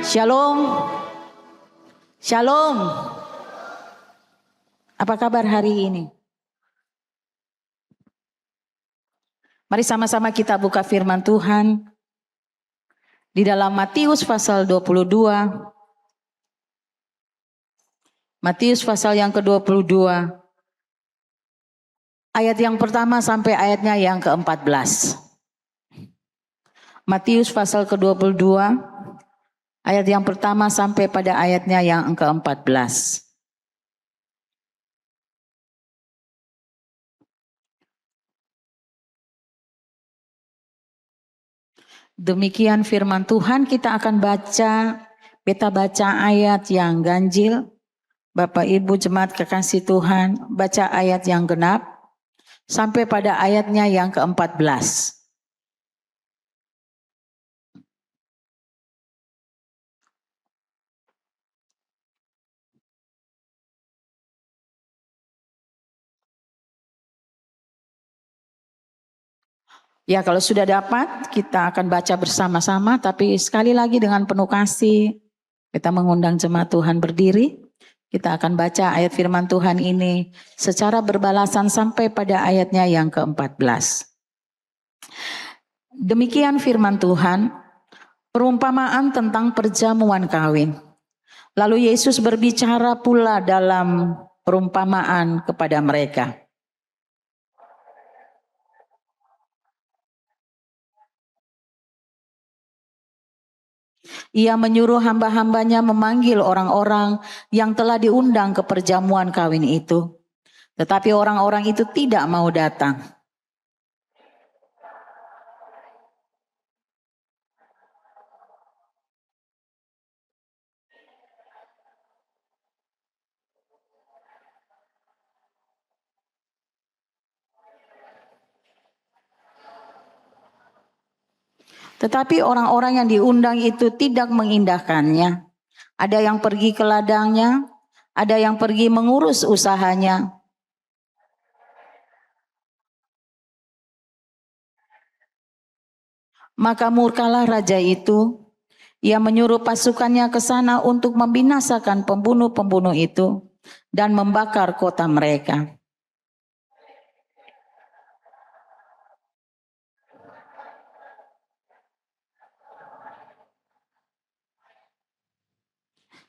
Shalom. Shalom. Apa kabar hari ini? Mari sama-sama kita buka firman Tuhan di dalam Matius pasal 22. Matius pasal yang ke-22. Ayat yang pertama sampai ayatnya yang ke-14. Matius pasal ke-22. Ayat yang pertama sampai pada ayatnya yang ke-14. Demikian firman Tuhan, kita akan baca, kita baca ayat yang ganjil. Bapak Ibu jemaat kekasih Tuhan, baca ayat yang genap sampai pada ayatnya yang ke-14. Ya, kalau sudah dapat kita akan baca bersama-sama, tapi sekali lagi dengan penuh kasih kita mengundang jemaat Tuhan berdiri. Kita akan baca ayat firman Tuhan ini secara berbalasan sampai pada ayatnya yang ke-14. Demikian firman Tuhan, perumpamaan tentang perjamuan kawin. Lalu Yesus berbicara pula dalam perumpamaan kepada mereka. Ia menyuruh hamba-hambanya memanggil orang-orang yang telah diundang ke perjamuan kawin itu. Tetapi orang-orang itu tidak mau datang. Tetapi orang-orang yang diundang itu tidak mengindahkannya. Ada yang pergi ke ladangnya, ada yang pergi mengurus usahanya. Maka murkalah raja itu. Ia menyuruh pasukannya ke sana untuk membinasakan pembunuh-pembunuh itu dan membakar kota mereka.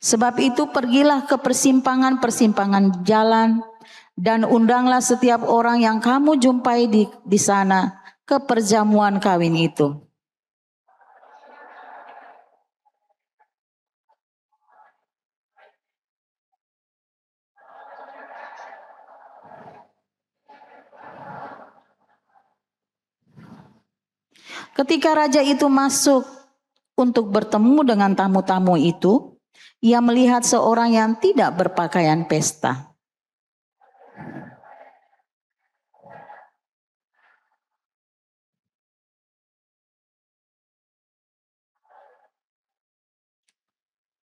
Sebab itu pergilah ke persimpangan-persimpangan jalan dan undanglah setiap orang yang kamu jumpai di sana ke perjamuan kawin itu. Ketika raja itu masuk untuk bertemu dengan tamu-tamu itu, ia melihat seorang yang tidak berpakaian pesta.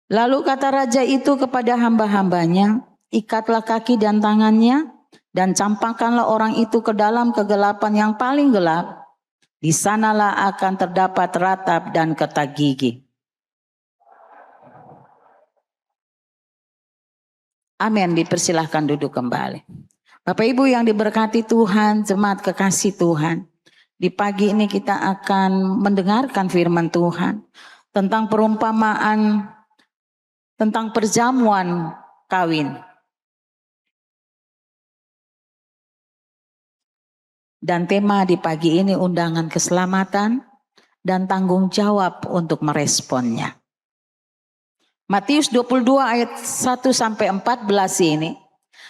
Lalu kata raja itu kepada hamba-hambanya, ikatlah kaki dan tangannya dan campakkanlah orang itu ke dalam kegelapan yang paling gelap. Di sanalah akan terdapat ratap dan ketak gigi. Amin, dipersilahkan duduk kembali. Bapak Ibu yang diberkati Tuhan, jemaat kekasih Tuhan. Di pagi ini kita akan mendengarkan firman Tuhan tentang perumpamaan, tentang perjamuan kawin. Dan tema di pagi ini undangan keselamatan dan tanggung jawab untuk meresponnya. Matius 22 ayat 1 sampai 14 ini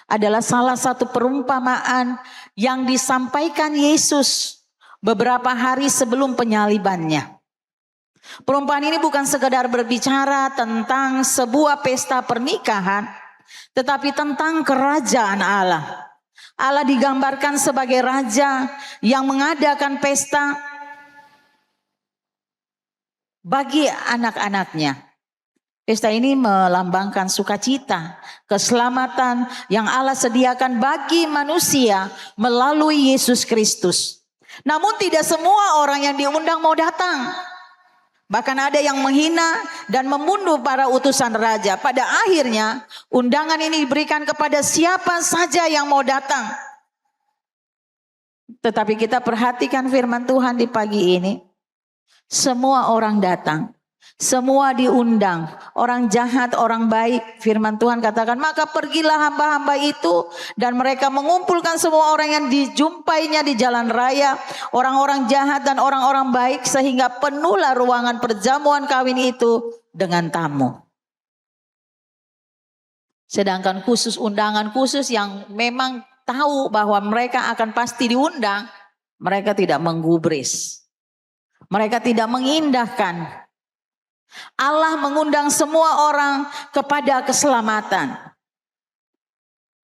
adalah salah satu perumpamaan yang disampaikan Yesus beberapa hari sebelum penyalibannya. Perumpamaan ini bukan sekedar berbicara tentang sebuah pesta pernikahan, tetapi tentang kerajaan Allah. Allah digambarkan sebagai raja yang mengadakan pesta bagi anak-anaknya. Pesta ini melambangkan sukacita, keselamatan yang Allah sediakan bagi manusia melalui Yesus Kristus. Namun tidak semua orang yang diundang mau datang. Bahkan ada yang menghina dan membunuh para utusan raja. Pada akhirnya undangan ini diberikan kepada siapa saja yang mau datang. Tetapi kita perhatikan firman Tuhan di pagi ini. Semua orang datang. Semua diundang, orang jahat, orang baik. Firman Tuhan katakan, maka pergilah hamba-hamba itu dan mereka mengumpulkan semua orang yang dijumpainya di jalan raya, orang-orang jahat dan orang-orang baik, sehingga penuhlah ruangan perjamuan kawin itu dengan tamu. Sedangkan khusus undangan khusus yang memang tahu bahwa mereka akan pasti diundang, mereka tidak menggubris, mereka tidak mengindahkan. Allah mengundang semua orang kepada keselamatan.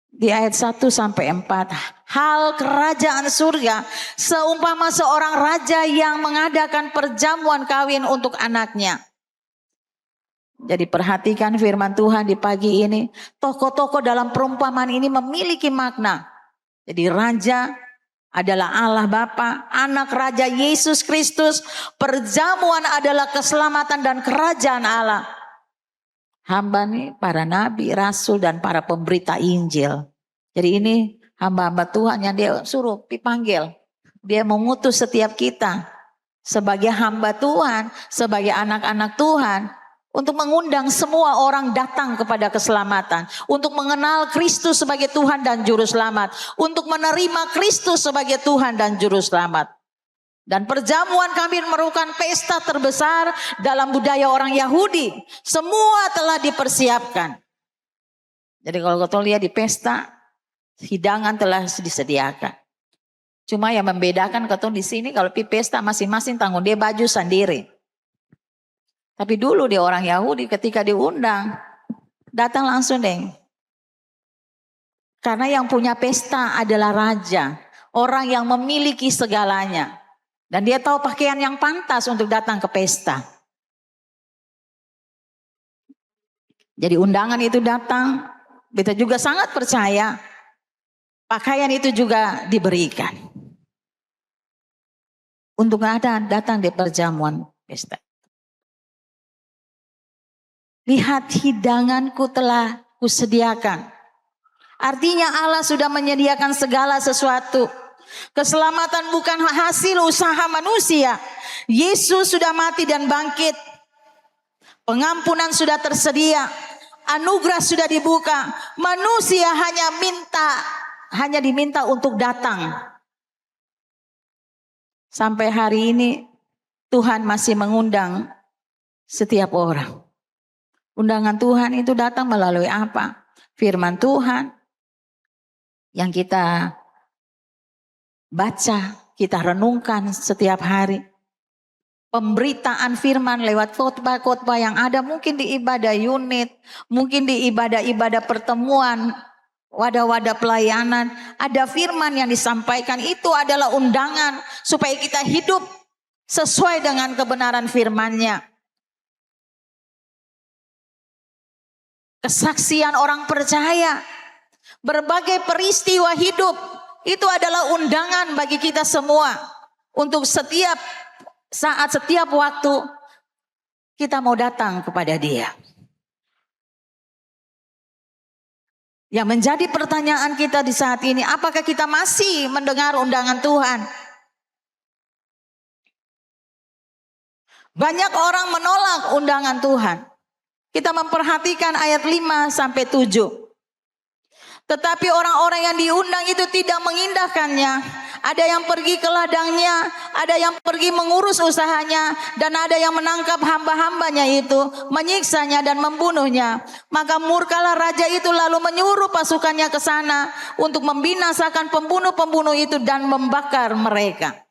Di ayat 1 sampai 4, hal kerajaan surga seumpama seorang raja yang mengadakan perjamuan kawin untuk anaknya. Jadi perhatikan firman Tuhan di pagi ini. Tokoh-tokoh dalam perumpamaan ini memiliki makna. Jadi raja adalah Allah Bapa, anak Raja Yesus Kristus, perjamuan adalah keselamatan dan kerajaan Allah. Hamba nih para nabi, rasul dan para pemberita Injil. Jadi ini hamba-hamba Tuhan yang dia suruh dipanggil. Dia mengutus setiap kita sebagai hamba Tuhan, sebagai anak-anak Tuhan, untuk mengundang semua orang datang kepada keselamatan. Untuk mengenal Kristus sebagai Tuhan dan Juru Selamat. Untuk menerima Kristus sebagai Tuhan dan Juru Selamat. Dan perjamuan kami merupakan pesta terbesar dalam budaya orang Yahudi. Semua telah dipersiapkan. Jadi kalau kita lihat di pesta, hidangan telah disediakan. Cuma yang membedakan kita di sini kalau di pesta masing-masing tanggung dia baju sendiri. Tapi dulu dia orang Yahudi ketika diundang, datang langsung deh. Karena yang punya pesta adalah raja, orang yang memiliki segalanya. Dan dia tahu pakaian yang pantas untuk datang ke pesta. Jadi undangan itu datang, kita juga sangat percaya pakaian itu juga diberikan. Untuk datang di perjamuan pesta. Lihat hidanganku telah kusediakan. Artinya Allah sudah menyediakan segala sesuatu. Keselamatan bukan hasil usaha manusia. Yesus sudah mati dan bangkit. Pengampunan sudah tersedia. Anugerah sudah dibuka. Manusia hanya diminta untuk datang. Sampai hari ini Tuhan masih mengundang setiap orang. Undangan Tuhan itu datang melalui apa? Firman Tuhan yang kita baca, kita renungkan setiap hari. Pemberitaan firman lewat khotbah-khotbah yang ada mungkin di ibadah unit, mungkin di ibadah-ibadah pertemuan, wadah-wadah pelayanan. Ada firman yang disampaikan, itu adalah undangan supaya kita hidup sesuai dengan kebenaran firman-Nya. Kesaksian orang percaya, berbagai peristiwa hidup, itu adalah undangan bagi kita semua. Untuk setiap saat, setiap waktu, kita mau datang kepada Dia. Yang menjadi pertanyaan kita di saat ini, apakah kita masih mendengar undangan Tuhan? Banyak orang menolak undangan Tuhan. Kita memperhatikan ayat 5 sampai 7. Tetapi orang-orang yang diundang itu tidak mengindahkannya. Ada yang pergi ke ladangnya, ada yang pergi mengurus usahanya, dan ada yang menangkap hamba-hambanya itu, menyiksanya dan membunuhnya. Maka murkalah raja itu lalu menyuruh pasukannya ke sana untuk membinasakan pembunuh-pembunuh itu dan membakar mereka.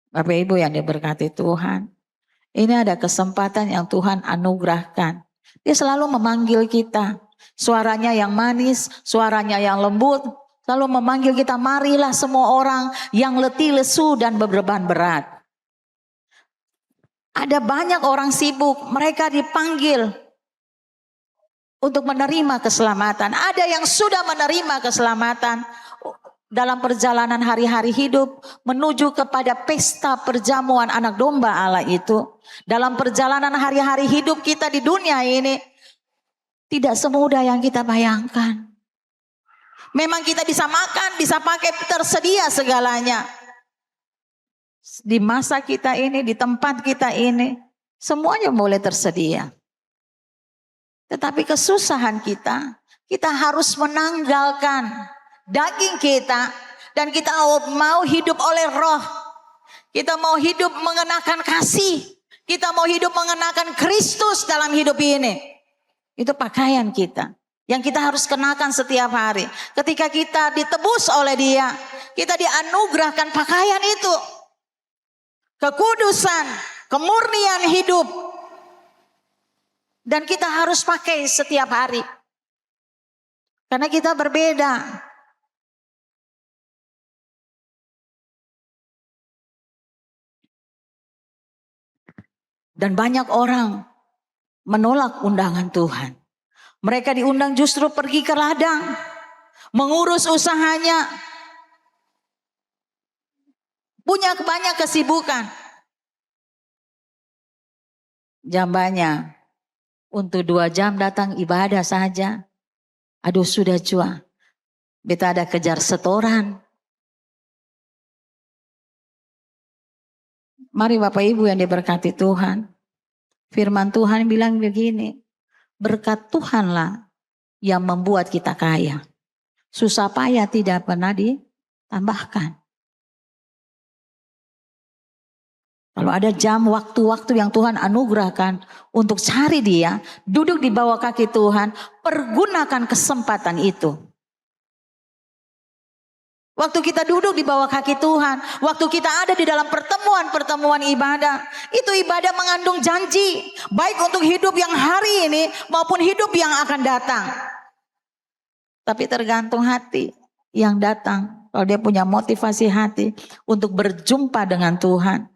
Bapak Ibu yang diberkati Tuhan, ini ada kesempatan yang Tuhan anugerahkan. Dia selalu memanggil kita. Suaranya yang manis, suaranya yang lembut. Selalu memanggil kita, marilah semua orang yang letih, lesu dan beban berat. Ada banyak orang sibuk, mereka dipanggil untuk menerima keselamatan. Ada yang sudah menerima keselamatan. dalam perjalanan hari-hari hidup menuju kepada pesta perjamuan anak domba Allah itu, dalam perjalanan hari-hari hidup kita di dunia ini, tidak semudah yang kita bayangkan. Memang kita bisa makan, bisa pakai, tersedia segalanya. Di masa kita ini, di tempat kita ini, semuanya boleh tersedia. Tetapi kesusahan kita harus menanggalkan daging kita, dan kita mau hidup oleh roh. Kita mau hidup mengenakan kasih. Kita mau hidup mengenakan Kristus dalam hidup ini. Itu pakaian kita yang kita harus kenakan setiap hari. Ketika kita ditebus oleh Dia, kita dianugerahkan pakaian itu. Kekudusan, kemurnian hidup. Dan kita harus pakai setiap hari. Karena kita berbeda. Dan banyak orang menolak undangan Tuhan. Mereka diundang justru pergi ke ladang, mengurus usahanya, punya banyak kesibukan. Jambannya untuk 2 jam datang ibadah saja. Aduh sudah cua, beta ada kejar setoran. Mari Bapak Ibu yang diberkati Tuhan. Firman Tuhan bilang begini. Berkat Tuhanlah yang membuat kita kaya. Susah payah tidak pernah ditambahkan. Kalau ada jam waktu-waktu yang Tuhan anugerahkan untuk cari Dia, duduk di bawah kaki Tuhan, pergunakan kesempatan itu. Waktu kita duduk di bawah kaki Tuhan, waktu kita ada di dalam pertemuan-pertemuan ibadah, itu ibadah mengandung janji, baik untuk hidup yang hari ini maupun hidup yang akan datang. Tapi tergantung hati yang datang, kalau dia punya motivasi hati untuk berjumpa dengan Tuhan.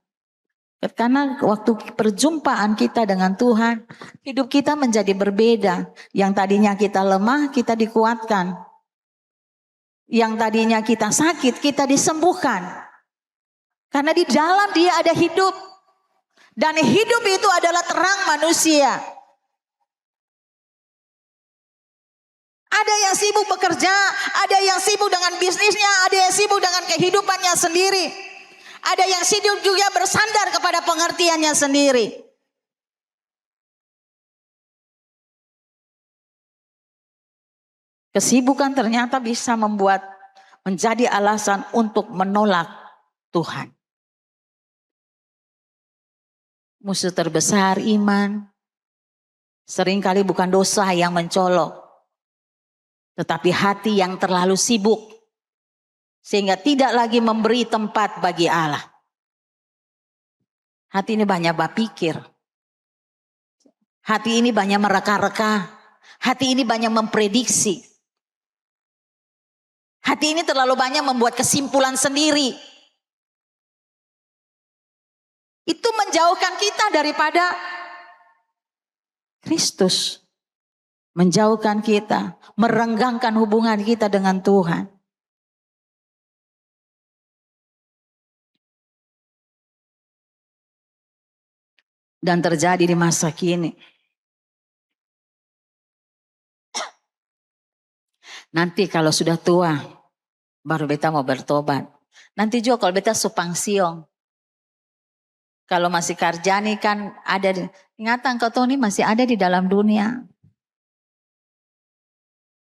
Karena waktu perjumpaan kita dengan Tuhan, hidup kita menjadi berbeda. Yang tadinya kita lemah, kita dikuatkan. Yang tadinya kita sakit, kita disembuhkan. Karena di dalam Dia ada hidup. Dan hidup itu adalah terang manusia. Ada yang sibuk bekerja, ada yang sibuk dengan bisnisnya, ada yang sibuk dengan kehidupannya sendiri. Ada yang sibuk juga bersandar kepada pengertiannya sendiri. Kesibukan ternyata bisa menjadi alasan untuk menolak Tuhan. Musuh terbesar iman seringkali bukan dosa yang mencolok, tetapi hati yang terlalu sibuk sehingga tidak lagi memberi tempat bagi Allah. Hati ini banyak berpikir. Hati ini banyak mereka-reka. Hati ini banyak memprediksi. Hati ini terlalu banyak membuat kesimpulan sendiri. Itu menjauhkan kita daripada Kristus. Menjauhkan kita, merenggangkan hubungan kita dengan Tuhan. Dan terjadi di masa kini. Nanti kalau sudah tua, baru beta mau bertobat. Nanti juga kalau beta supang siong. Kalau masih karjani kan ada, ingatan kau tahu ini masih ada di dalam dunia.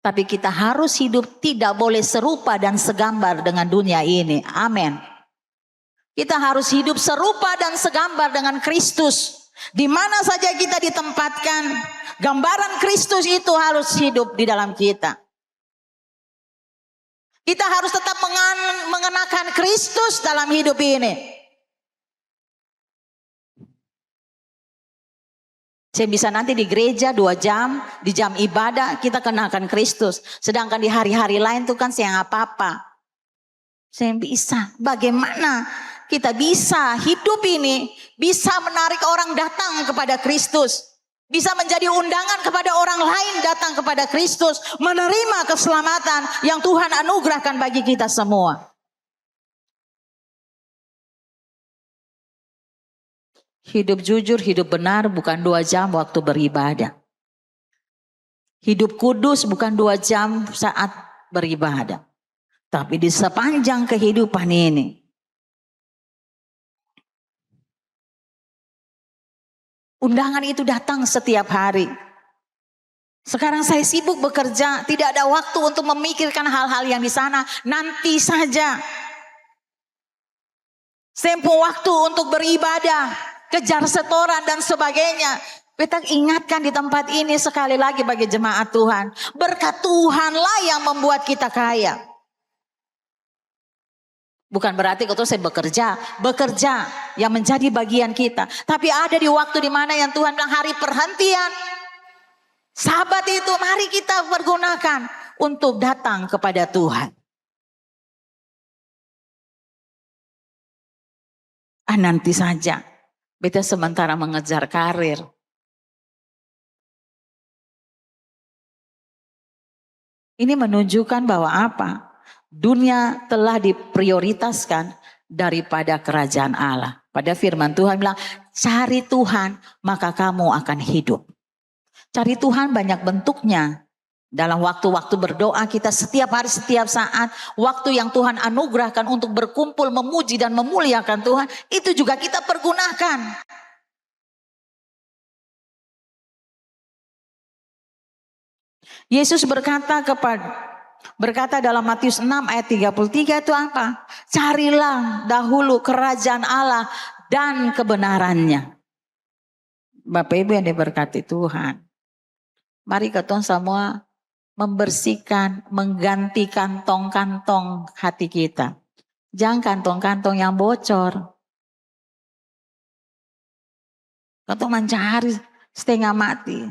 Tapi kita harus hidup tidak boleh serupa dan segambar dengan dunia ini. Amin. Kita harus hidup serupa dan segambar dengan Kristus. Di mana saja kita ditempatkan, gambaran Kristus itu harus hidup di dalam kita. Kita harus tetap mengenakan Kristus dalam hidup ini. Saya bisa nanti di gereja 2 jam, di jam ibadah kita kenakan Kristus. Sedangkan di hari-hari lain itu kan saya nggak apa-apa. Saya bisa. Bagaimana kita bisa hidup ini, bisa menarik orang datang kepada Kristus. bisa menjadi undangan kepada orang lain datang kepada Kristus, menerima keselamatan yang Tuhan anugerahkan bagi kita semua. Hidup jujur, hidup benar bukan 2 jam waktu beribadah. Hidup kudus bukan 2 jam saat beribadah. Tapi di sepanjang kehidupan ini, undangan itu datang setiap hari. Sekarang saya sibuk bekerja, tidak ada waktu untuk memikirkan hal-hal yang di sana. Nanti saja. Tempo waktu untuk beribadah, kejar setoran dan sebagainya. Kita ingatkan di tempat ini sekali lagi bagi jemaat Tuhan. Berkat Tuhanlah yang membuat kita kaya. Bukan berarti kalau saya bekerja yang menjadi bagian kita. Tapi ada di waktu di mana yang Tuhan bilang hari perhentian. Sabat itu mari kita pergunakan untuk datang kepada Tuhan. Nanti saja. Beta sementara mengejar karir. Ini menunjukkan bahwa apa? Dunia telah diprioritaskan daripada kerajaan Allah. Pada firman Tuhan bilang, cari Tuhan maka kamu akan hidup. Cari Tuhan banyak bentuknya. Dalam waktu-waktu berdoa kita setiap hari, setiap saat. Waktu yang Tuhan anugerahkan untuk berkumpul, memuji dan memuliakan Tuhan. Itu juga kita pergunakan. Yesus berkata dalam Matius 6 ayat 33 itu apa? Carilah dahulu kerajaan Allah dan kebenarannya. Bapak Ibu yang diberkati Tuhan. Mari kita semua membersihkan, mengganti kantong-kantong hati kita. Jangan kantong-kantong yang bocor. Kantong mencari setengah mati.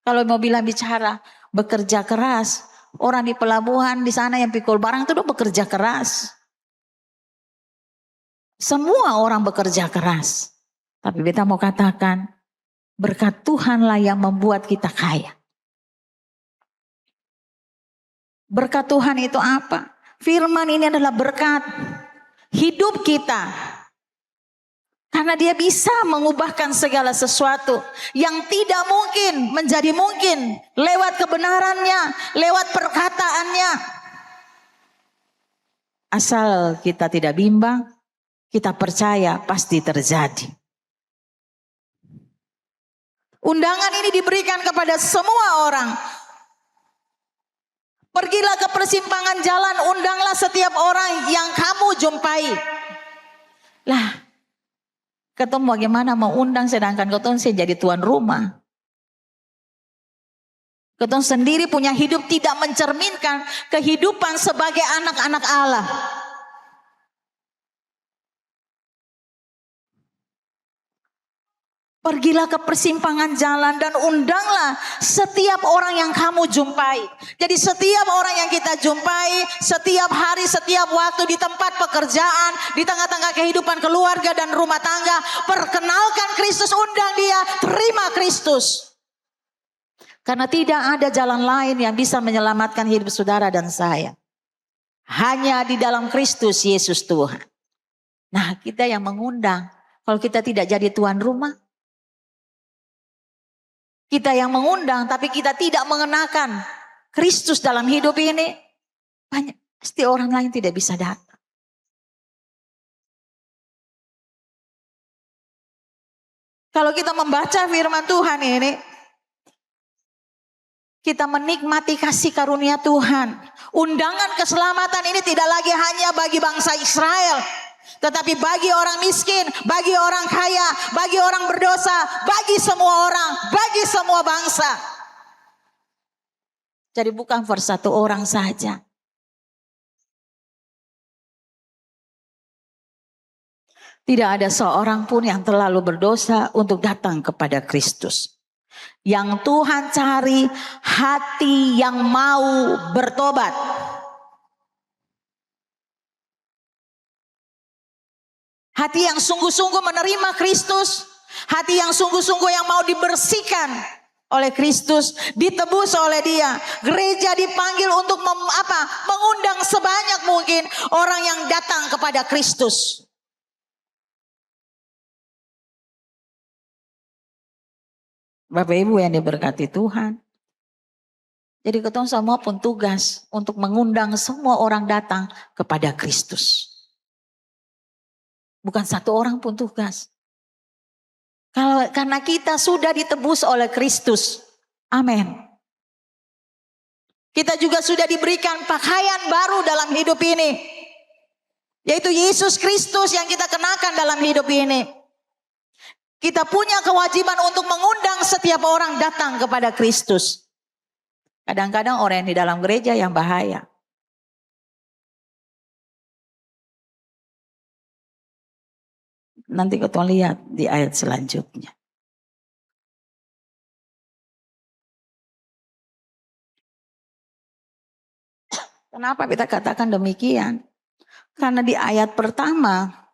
Kalau mau bilang bicara bekerja keras, orang di pelabuhan di sana yang pikul barang itu udah bekerja keras. Semua orang bekerja keras. Tapi kita mau katakan berkat Tuhanlah yang membuat kita kaya. Berkat Tuhan itu apa? Firman ini adalah berkat hidup kita. Karena dia bisa mengubahkan segala sesuatu yang tidak mungkin menjadi mungkin lewat kebenarannya, lewat perkataannya. Asal kita tidak bimbang, kita percaya pasti terjadi. Undangan ini diberikan kepada semua orang. Pergilah ke persimpangan jalan, undanglah setiap orang yang kamu jumpai. Lah, ketemu bagaimana mau undang sedangkan ketemu saya jadi tuan rumah. Ketemu sendiri punya hidup tidak mencerminkan kehidupan sebagai anak-anak Allah. Pergilah ke persimpangan jalan dan undanglah setiap orang yang kamu jumpai. Jadi setiap orang yang kita jumpai, setiap hari, setiap waktu di tempat pekerjaan, di tengah-tengah kehidupan keluarga dan rumah tangga, perkenalkan Kristus, undang dia, terima Kristus. Karena tidak ada jalan lain yang bisa menyelamatkan hidup saudara dan saya. Hanya di dalam Kristus Yesus Tuhan. Nah, kita yang mengundang. Kalau kita tidak jadi tuan rumah, kita yang mengundang tapi kita tidak mengenakan Kristus dalam hidup ini, banyak pasti orang lain tidak bisa datang. Kalau kita membaca firman Tuhan ini, kita menikmati kasih karunia Tuhan. Undangan keselamatan ini tidak lagi hanya bagi bangsa Israel, tetapi bagi orang miskin, bagi orang kaya, bagi orang berdosa, bagi semua orang, bagi semua bangsa. Jadi bukan for satu orang saja. Tidak ada seorang pun yang terlalu berdosa untuk datang kepada Kristus. Yang Tuhan cari hati yang mau bertobat. Hati yang sungguh-sungguh menerima Kristus. Hati yang sungguh-sungguh yang mau dibersihkan oleh Kristus, ditebus oleh Dia. Gereja dipanggil untuk mengundang sebanyak mungkin orang yang datang kepada Kristus. Bapak Ibu yang diberkati Tuhan. Jadi ketemu semua pun tugas untuk mengundang semua orang datang kepada Kristus. Bukan satu orang pun tugas. Karena kita sudah ditebus oleh Kristus. Amin. Kita juga sudah diberikan pakaian baru dalam hidup ini. Yaitu Yesus Kristus yang kita kenakan dalam hidup ini. Kita punya kewajiban untuk mengundang setiap orang datang kepada Kristus. Kadang-kadang orang yang di dalam gereja yang bahaya. Nanti kita lihat di ayat selanjutnya. Kenapa kita katakan demikian? Karena di ayat pertama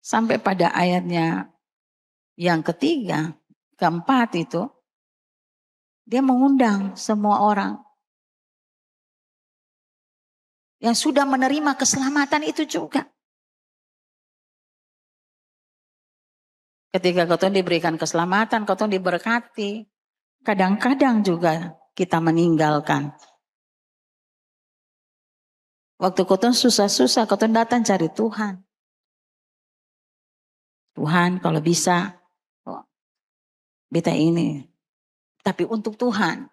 sampai pada ayatnya yang ketiga, keempat itu, dia mengundang semua orang yang sudah menerima keselamatan itu juga. Ketika kau diberikan keselamatan, kau diberkati, kadang-kadang juga kita meninggalkan. Waktu kau susah-susah, kau datang cari Tuhan. Tuhan kalau bisa, beta ini. Tapi untuk Tuhan.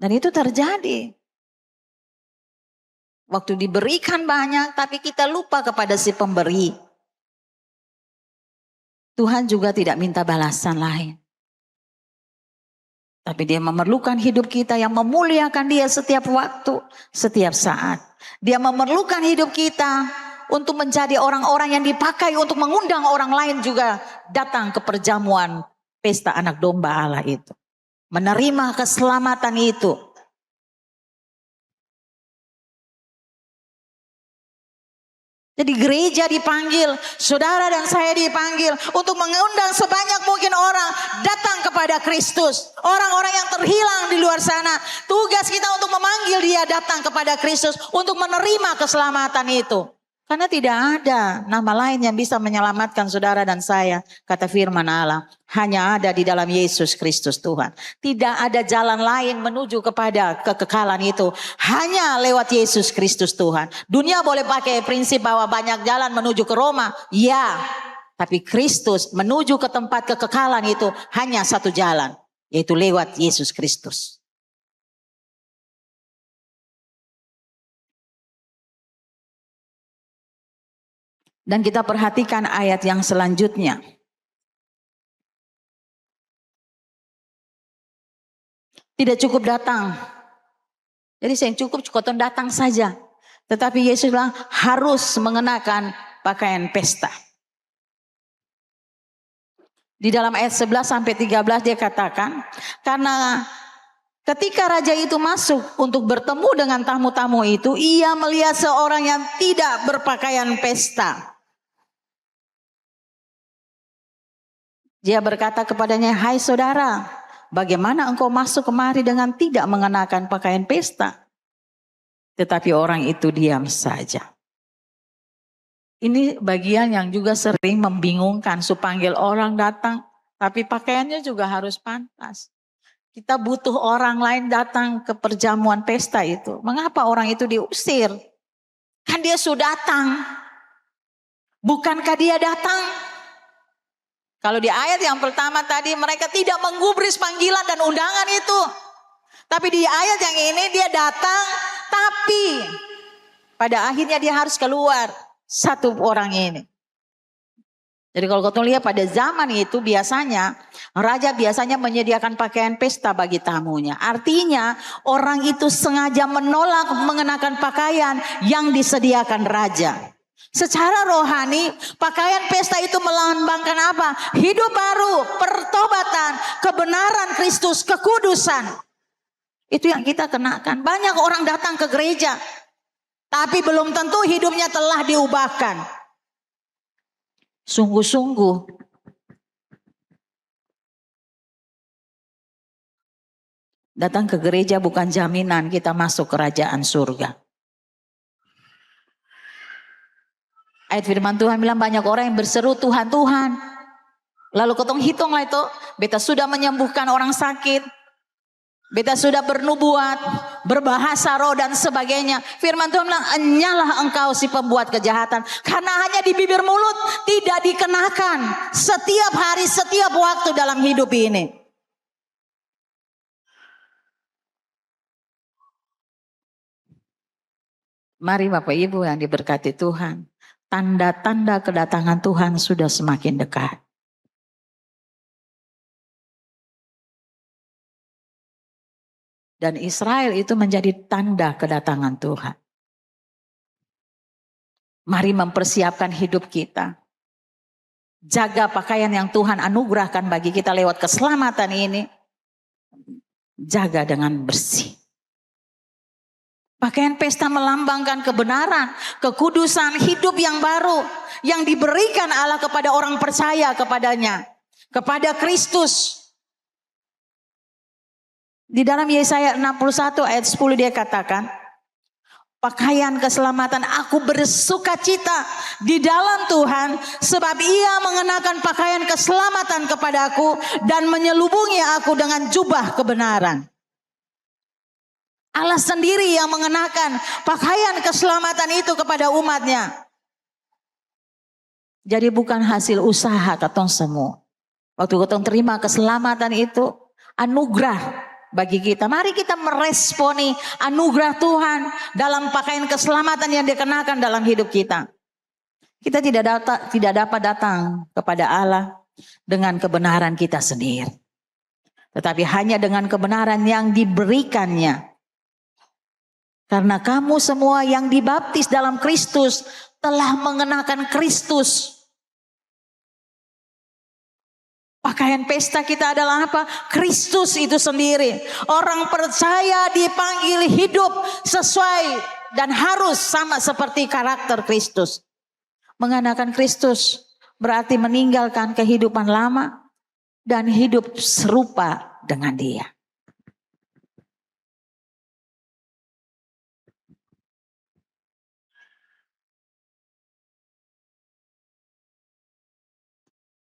Dan itu terjadi. Waktu diberikan banyak, tapi kita lupa kepada si pemberi. Tuhan juga tidak minta balasan lain. Tapi Dia memerlukan hidup kita yang memuliakan Dia setiap waktu, setiap saat. Dia memerlukan hidup kita untuk menjadi orang-orang yang dipakai untuk mengundang orang lain juga datang ke perjamuan pesta anak domba Allah itu. Menerima keselamatan itu. Jadi gereja dipanggil, saudara dan saya dipanggil untuk mengundang sebanyak mungkin orang datang kepada Kristus. Orang-orang yang terhilang di luar sana. Tugas kita untuk memanggil dia datang kepada Kristus untuk menerima keselamatan itu. Karena tidak ada nama lain yang bisa menyelamatkan saudara dan saya, kata firman Allah. Hanya ada di dalam Yesus Kristus Tuhan. Tidak ada jalan lain menuju kepada kekekalan itu. Hanya lewat Yesus Kristus Tuhan. Dunia boleh pakai prinsip bahwa banyak jalan menuju ke Roma. Ya, tapi Kristus menuju ke tempat kekekalan itu hanya satu jalan. Yaitu lewat Yesus Kristus. Dan kita perhatikan ayat yang selanjutnya. Tidak cukup datang. Jadi saya cukup datang saja. Tetapi Yesus bilang harus mengenakan pakaian pesta. Di dalam ayat 11 sampai 13 dia katakan, karena ketika raja itu masuk untuk bertemu dengan tamu-tamu itu, ia melihat seorang yang tidak berpakaian pesta. Dia berkata kepadanya, hai saudara, bagaimana engkau masuk kemari dengan tidak mengenakan pakaian pesta? Tetapi orang itu diam saja. Ini bagian yang juga sering membingungkan. Supanggil orang datang, tapi pakaiannya juga harus pantas. Kita butuh orang lain datang ke perjamuan pesta itu. Mengapa orang itu diusir? Kan dia sudah datang. Bukankah dia datang? Kalau di ayat yang pertama tadi mereka tidak menggubris panggilan dan undangan itu. Tapi di ayat yang ini dia datang, tapi pada akhirnya dia harus keluar. Satu orang ini. Jadi kalau kau lihat pada zaman itu biasanya, raja biasanya menyediakan pakaian pesta bagi tamunya. Artinya orang itu sengaja menolak mengenakan pakaian yang disediakan raja. Secara rohani, pakaian pesta itu melambangkan apa? Hidup baru, pertobatan, kebenaran Kristus, kekudusan. Itu yang kita kenakan. Banyak orang datang ke gereja. Tapi belum tentu hidupnya telah diubahkan. Sungguh-sungguh datang ke gereja bukan jaminan kita masuk kerajaan surga. Ayat firman Tuhan bilang banyak orang yang berseru Tuhan, Tuhan. Lalu ketong hitunglah itu, beta sudah menyembuhkan orang sakit. Beta sudah bernubuat, berbahasa roh dan sebagainya. Firman Tuhan bilang, enyalah engkau si pembuat kejahatan. Karena hanya di bibir mulut tidak dikenakan. Setiap hari, setiap waktu dalam hidup ini. Mari Bapak Ibu yang diberkati Tuhan. Tanda-tanda kedatangan Tuhan sudah semakin dekat. Dan Israel itu menjadi tanda kedatangan Tuhan. Mari mempersiapkan hidup kita. Jaga pakaian yang Tuhan anugerahkan bagi kita lewat keselamatan ini. Jaga dengan bersih. Pakaian pesta melambangkan kebenaran, kekudusan, hidup yang baru. Yang diberikan Allah kepada orang percaya kepadanya. Kepada Kristus. Di dalam Yesaya 61 ayat 10 dia katakan, pakaian keselamatan, aku bersuka cita di dalam Tuhan, sebab ia mengenakan pakaian keselamatan kepadaku dan menyelubungi aku dengan jubah kebenaran. Allah sendiri yang mengenakan pakaian keselamatan itu kepada umatnya. Jadi bukan hasil usaha katong semua. Waktu katong terima keselamatan itu anugerah bagi kita. Mari kita meresponi anugerah Tuhan dalam pakaian keselamatan yang dikenakan dalam hidup kita. Kita tidak dapat datang kepada Allah dengan kebenaran kita sendiri. Tetapi hanya dengan kebenaran yang diberikannya. Karena kamu semua yang dibaptis dalam Kristus telah mengenakan Kristus. Pakaian pesta kita adalah apa? Kristus itu sendiri. Orang percaya dipanggil hidup sesuai dan harus sama seperti karakter Kristus. Mengenakan Kristus berarti meninggalkan kehidupan lama dan hidup serupa dengan Dia.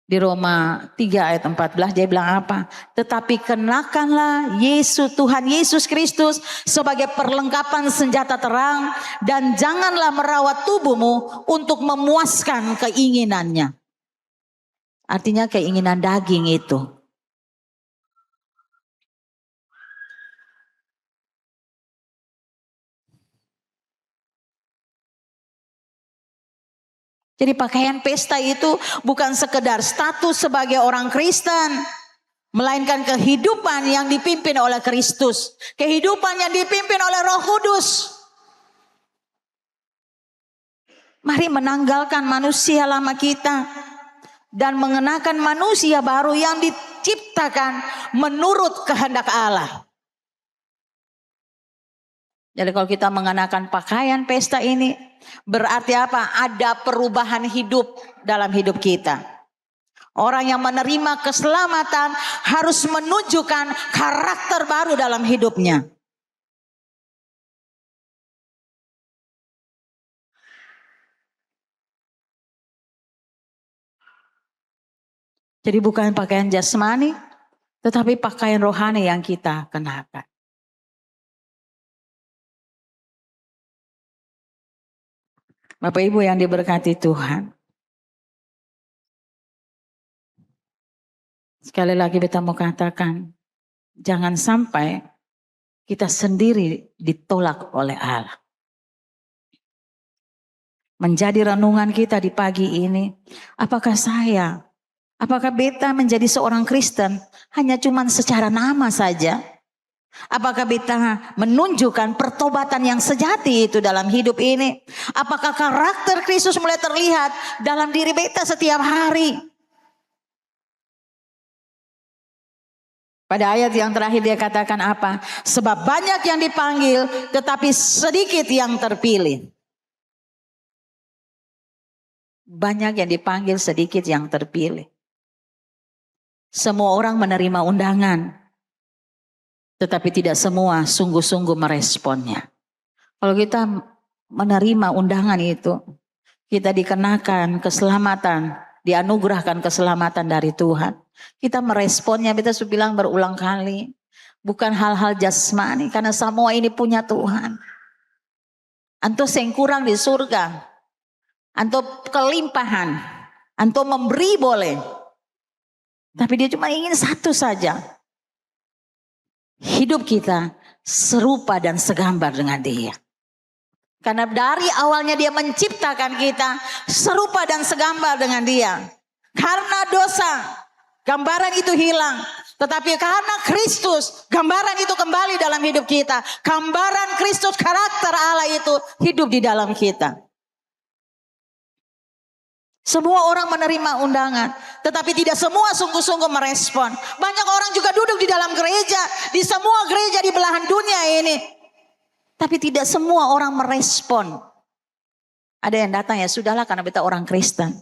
Di Roma 3 ayat 14 dia bilang apa? Tetapi kenakanlah Yesus, Tuhan Yesus Kristus sebagai perlengkapan senjata terang. Dan janganlah merawat tubuhmu untuk memuaskan keinginannya. Artinya keinginan daging itu. Jadi pakaian pesta itu bukan sekedar status sebagai orang Kristen. Melainkan kehidupan yang dipimpin oleh Kristus. Kehidupan yang dipimpin oleh Roh Kudus. Mari menanggalkan manusia lama kita. Dan mengenakan manusia baru yang diciptakan menurut kehendak Allah. Jadi kalau kita mengenakan pakaian pesta ini. Berarti apa? Ada perubahan hidup dalam hidup kita. Orang yang menerima keselamatan harus menunjukkan karakter baru dalam hidupnya. Jadi bukan pakaian jasmani, tetapi pakaian rohani yang kita kenakan. Bapak Ibu yang diberkati Tuhan. Sekali lagi kita mau katakan, jangan sampai kita sendiri ditolak oleh Allah. Menjadi renungan kita di pagi ini, apakah beta menjadi seorang Kristen hanya cuman secara nama saja? Apakah beta menunjukkan pertobatan yang sejati itu dalam hidup ini? Apakah karakter Kristus mulai terlihat dalam diri beta setiap hari? Pada ayat yang terakhir dia katakan apa? Sebab banyak yang dipanggil tetapi sedikit yang terpilih. Banyak yang dipanggil, sedikit yang terpilih. Semua orang menerima undangan, tetapi tidak semua sungguh-sungguh meresponnya. Kalau kita menerima undangan itu, kita dikenakan keselamatan, dianugerahkan keselamatan dari Tuhan. Kita meresponnya, kita sudah bilang berulang kali. Bukan hal-hal jasmani, karena semua ini punya Tuhan. Anto yang kurang di surga, anto kelimpahan, anto memberi boleh. Tapi dia cuma ingin satu saja. Hidup kita serupa dan segambar dengan dia. Karena dari awalnya dia menciptakan kita serupa dan segambar dengan dia. Karena dosa, gambaran itu hilang. Tetapi karena Kristus, gambaran itu kembali dalam hidup kita. Gambaran Kristus, karakter Allah itu hidup di dalam kita. Semua orang menerima undangan, tetapi tidak semua sungguh-sungguh merespon. Banyak orang juga duduk di dalam gereja, di semua gereja di belahan dunia ini. Tapi tidak semua orang merespon. Ada yang datang, ya sudahlah karena kita orang Kristen.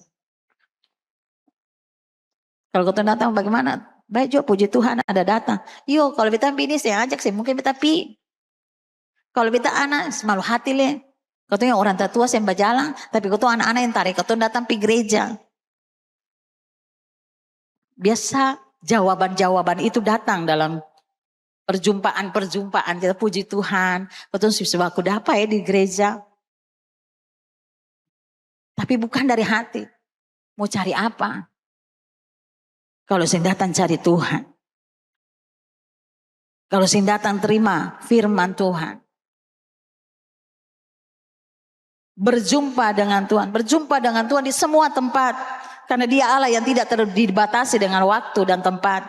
Kalau kita datang bagaimana? Baik juga, puji Tuhan ada datang. Yo, kalau kita bini saya ajak sih, mungkin kita pi. Kalau kita anak, malu hati le. Katanya orang tua saya berjalan, tapi kau anak-anak yang tarik, kau datang pi gereja. Biasa jawaban-jawaban itu datang dalam perjumpaan-perjumpaan. Kita puji Tuhan, kau sebab aku dapat ya di gereja. Tapi bukan dari hati. Mau cari apa? Kalau saya datang cari Tuhan. Kalau saya datang terima firman Tuhan. Berjumpa dengan Tuhan. Berjumpa dengan Tuhan di semua tempat. Karena dia Allah yang tidak dibatasi dengan waktu dan tempat.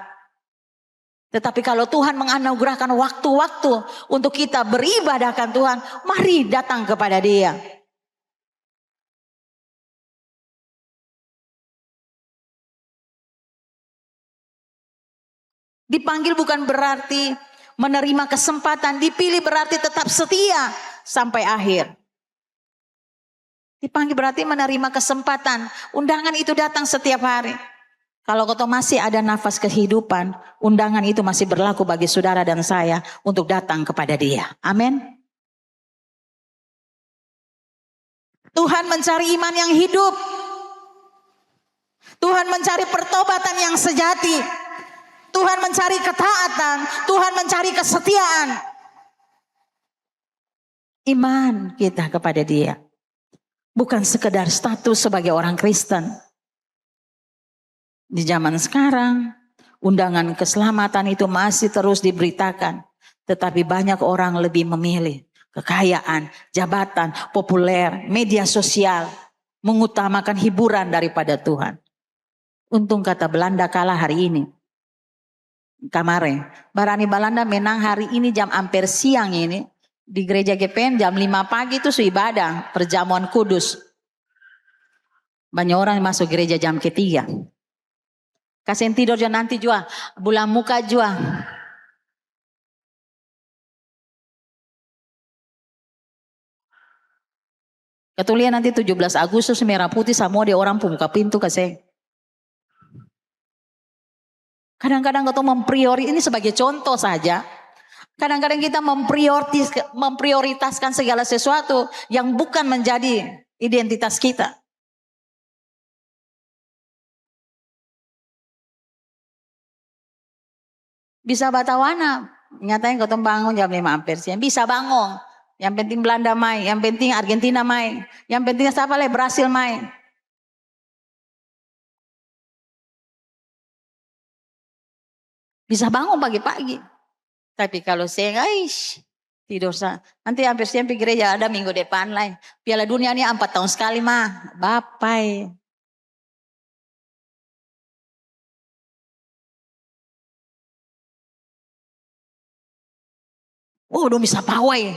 Tetapi kalau Tuhan menganugerahkan waktu-waktu untuk kita beribadahkan Tuhan. Mari datang kepada dia. Dipanggil bukan berarti menerima kesempatan, dipilih berarti tetap setia sampai akhir. Dipanggil berarti menerima kesempatan, undangan itu datang setiap hari. Kalau kau masih ada nafas kehidupan, undangan itu masih berlaku bagi saudara dan saya untuk datang kepada dia. Amin. Tuhan mencari iman yang hidup. Tuhan mencari pertobatan yang sejati. Tuhan mencari ketaatan, Tuhan mencari kesetiaan. Iman kita kepada dia. Bukan sekedar status sebagai orang Kristen. Di zaman sekarang, undangan keselamatan itu masih terus diberitakan. Tetapi banyak orang lebih memilih kekayaan, jabatan, populer, media sosial. Mengutamakan hiburan daripada Tuhan. Untung kata Belanda kalah hari ini. Kemarin, Barani Belanda menang hari ini jam hampir siang ini. Di gereja GPN jam 5 pagi itu ibadah perjamuan kudus. Banyak orang masuk gereja jam ketiga. Kasih tidur juga nanti juga, bulan muka juga. Ketulian nanti 17 Agustus merah putih semua dia orang pembuka pintu kasih. Kadang-kadang kita memprioritaskan, ini sebagai contoh saja. Kadang-kadang kita memprioritaskan segala sesuatu yang bukan menjadi identitas kita. Bisa batawana, nyatanya kita bangun jam 5 hampir siang. Bisa bangun, yang penting Belanda main, yang penting Argentina main, yang penting siapa leh Brasil main. Bisa bangun pagi-pagi. Tapi kalau saya tidur sah. Nanti hampir siang pergi gereja ada minggu depan lah. Piala dunia ini 4 tahun sekali mah. Bapai. Udah bisa pawai.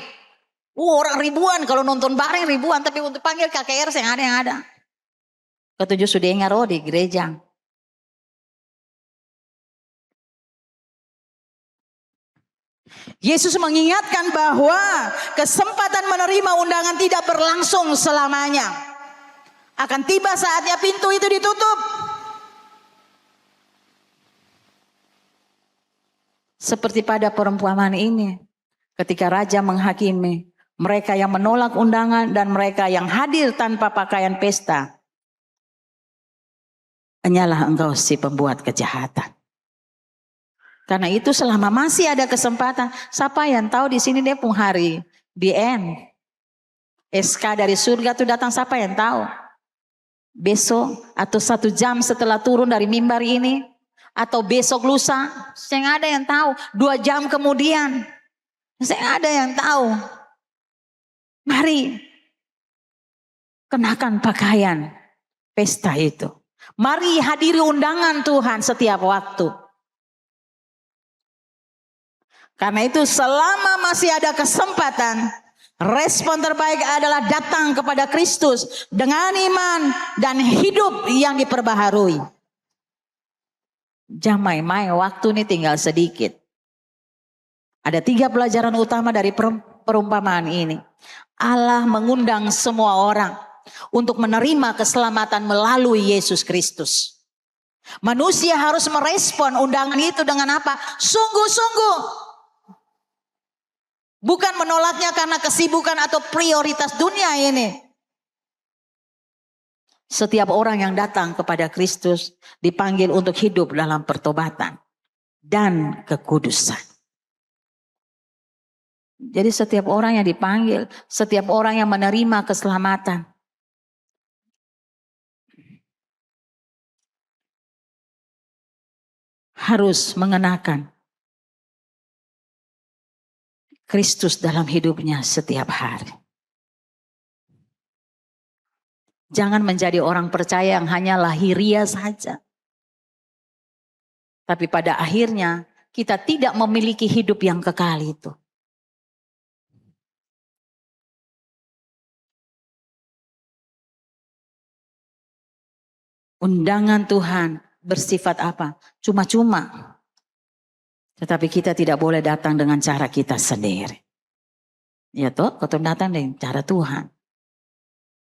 Orang ribuan kalau nonton bareng ribuan. Tapi untuk panggil KKR yang ada. Ketujuh sudah dengar di gereja. Yesus mengingatkan bahwa kesempatan menerima undangan tidak berlangsung selamanya. Akan tiba saatnya pintu itu ditutup. Seperti pada perumpamaan ini, ketika raja menghakimi mereka yang menolak undangan dan mereka yang hadir tanpa pakaian pesta. Hanyalah engkau si pembuat kejahatan. Karena itu selama masih ada kesempatan, siapa yang tahu di sini dia pun hari the end. SK dari surga itu datang, siapa yang tahu? Besok atau 1 jam setelah turun dari mimbar ini, atau besok lusa, saya ada yang tahu. 2 jam kemudian, saya ada yang tahu. Mari kenakan pakaian pesta itu. Mari hadiri undangan Tuhan setiap waktu. Karena itu selama masih ada kesempatan, respon terbaik adalah datang kepada Kristus dengan iman dan hidup yang diperbaharui. Jamai-mai, waktu ini tinggal sedikit. Ada 3 pelajaran utama dari perumpamaan ini. Allah mengundang semua orang untuk menerima keselamatan melalui Yesus Kristus. Manusia harus merespon undangan itu dengan apa? Sungguh-sungguh. Bukan menolaknya karena kesibukan atau prioritas dunia ini. Setiap orang yang datang kepada Kristus dipanggil untuk hidup dalam pertobatan dan kekudusan. Jadi setiap orang yang dipanggil, setiap orang yang menerima keselamatan, harus mengenakan Kristus dalam hidupnya setiap hari. Jangan menjadi orang percaya yang hanya lahiriah saja. Tapi pada akhirnya kita tidak memiliki hidup yang kekal itu. Undangan Tuhan bersifat apa? Cuma-cuma. Tetapi kita tidak boleh datang dengan cara kita sendiri. Ya toh, kau datang dengan cara Tuhan.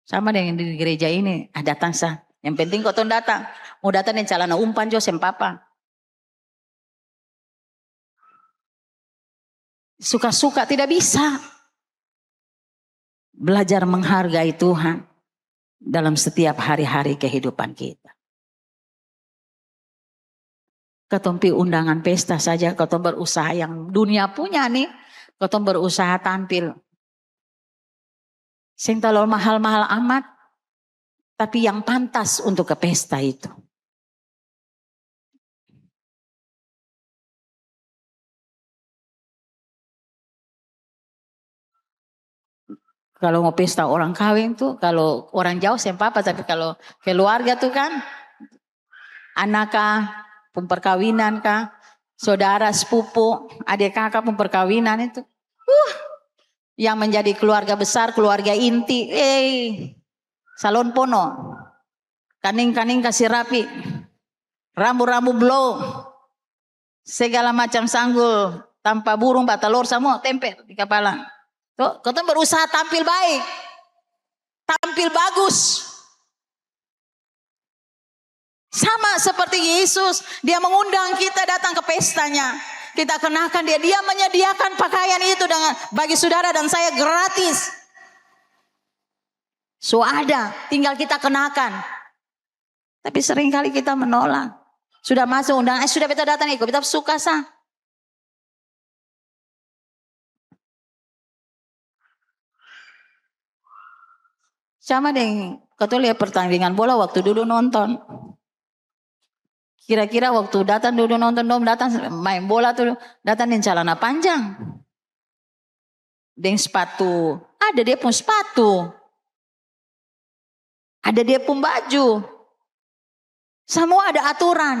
Sama dengan di gereja ini, datang sah. Yang penting kau datang. Mau datang dengan celana umpan jo sempapa. Suka-suka tidak bisa. Belajar menghargai Tuhan dalam setiap hari-hari kehidupan kita. Ketompi undangan pesta saja, ketom berusaha yang dunia punya nih, ketom berusaha tampil. Sing terlalu mahal-mahal amat, tapi yang pantas untuk ke pesta itu. Kalau mau pesta orang kawin tuh, kalau orang jauh sempapa, tapi kalau keluarga tuh kan, anak perkawinan kah, saudara sepupu, adik kakak perkawinan itu. Yang menjadi keluarga besar, keluarga inti, salon pono. Kaning-kaning kasih rapi. Rambu-rambu blow. Segala macam sanggul, tanpa burung, batalor semua tempel di kepala. Tuh, kita berusaha tampil baik. Tampil bagus. Sama seperti Yesus, dia mengundang kita datang ke pestanya. Kita kenakan dia, dia menyediakan pakaian itu dengan bagi saudara dan saya gratis. So ada, tinggal kita kenakan. Tapi seringkali kita menolak. Sudah masuk undangan, sudah kita datang ikut, kita suka sah. Sama dengan kau lihat pertandingan bola waktu dulu nonton. Kira-kira waktu datang dulu nonton, datang main bola tuh datang dengan celana panjang. Dengan sepatu, ada dia pun sepatu. Ada dia pun baju. Semua ada aturan.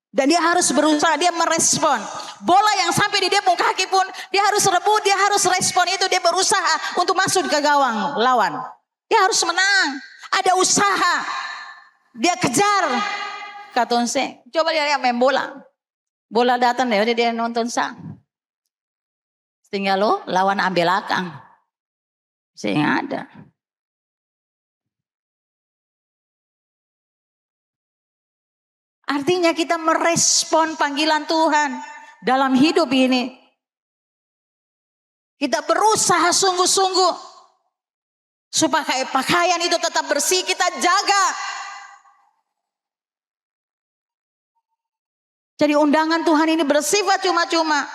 Dan dia harus berusaha, dia merespon. Bola yang sampai di dia pun kaki pun, dia harus rebut, dia harus respon itu. Dia berusaha untuk masuk ke gawang lawan. Dia harus menang. Ada usaha. Dia kejar. Katonse, coba lihat main bola. Bola datang deh, dia nonton sang. Tinggal lo lawan ambil akang. Saya ada. Artinya kita merespon panggilan Tuhan dalam hidup ini. Kita berusaha sungguh-sungguh supaya pakaian itu tetap bersih, kita jaga. Jadi undangan Tuhan ini bersifat cuma-cuma.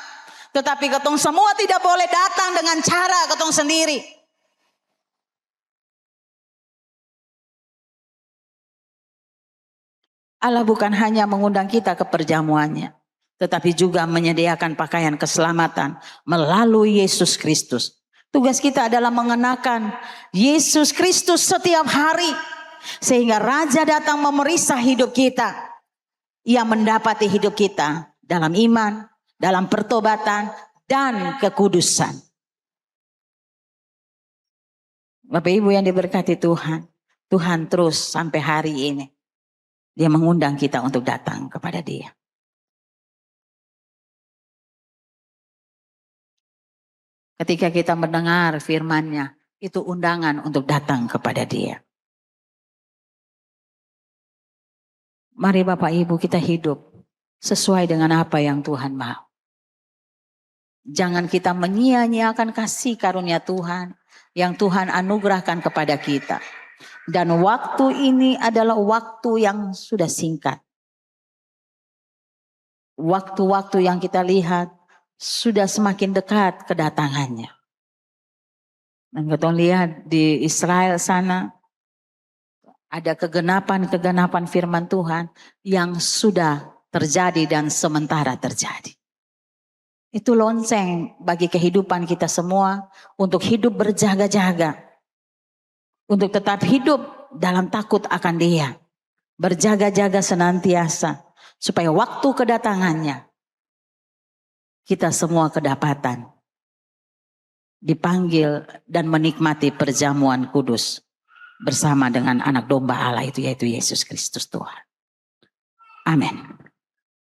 Tetapi ketong semua tidak boleh datang dengan cara ketong sendiri. Allah bukan hanya mengundang kita ke perjamuannya, tetapi juga menyediakan pakaian keselamatan melalui Yesus Kristus. Tugas kita adalah mengenakan Yesus Kristus setiap hari. Sehingga Raja datang memeriksa hidup kita. Ia mendapati hidup kita dalam iman, dalam pertobatan, dan kekudusan. Bapak Ibu yang diberkati Tuhan, Tuhan terus sampai hari ini, Dia mengundang kita untuk datang kepada Dia. Ketika kita mendengar firman-Nya, itu undangan untuk datang kepada Dia. Mari Bapak Ibu kita hidup sesuai dengan apa yang Tuhan mau. Jangan kita menyia-nyiakan kasih karunia Tuhan yang Tuhan anugerahkan kepada kita. Dan waktu ini adalah waktu yang sudah singkat. Waktu-waktu yang kita lihat sudah semakin dekat kedatangannya. Dan kita lihat di Israel sana ada kegenapan-kegenapan firman Tuhan yang sudah terjadi dan sementara terjadi. Itu lonceng bagi kehidupan kita semua untuk hidup berjaga-jaga. Untuk tetap hidup dalam takut akan Dia. Berjaga-jaga senantiasa. Supaya waktu kedatangannya kita semua kedapatan. Dipanggil dan menikmati perjamuan kudus. Bersama dengan anak domba Allah itu yaitu Yesus Kristus Tuhan. Amin.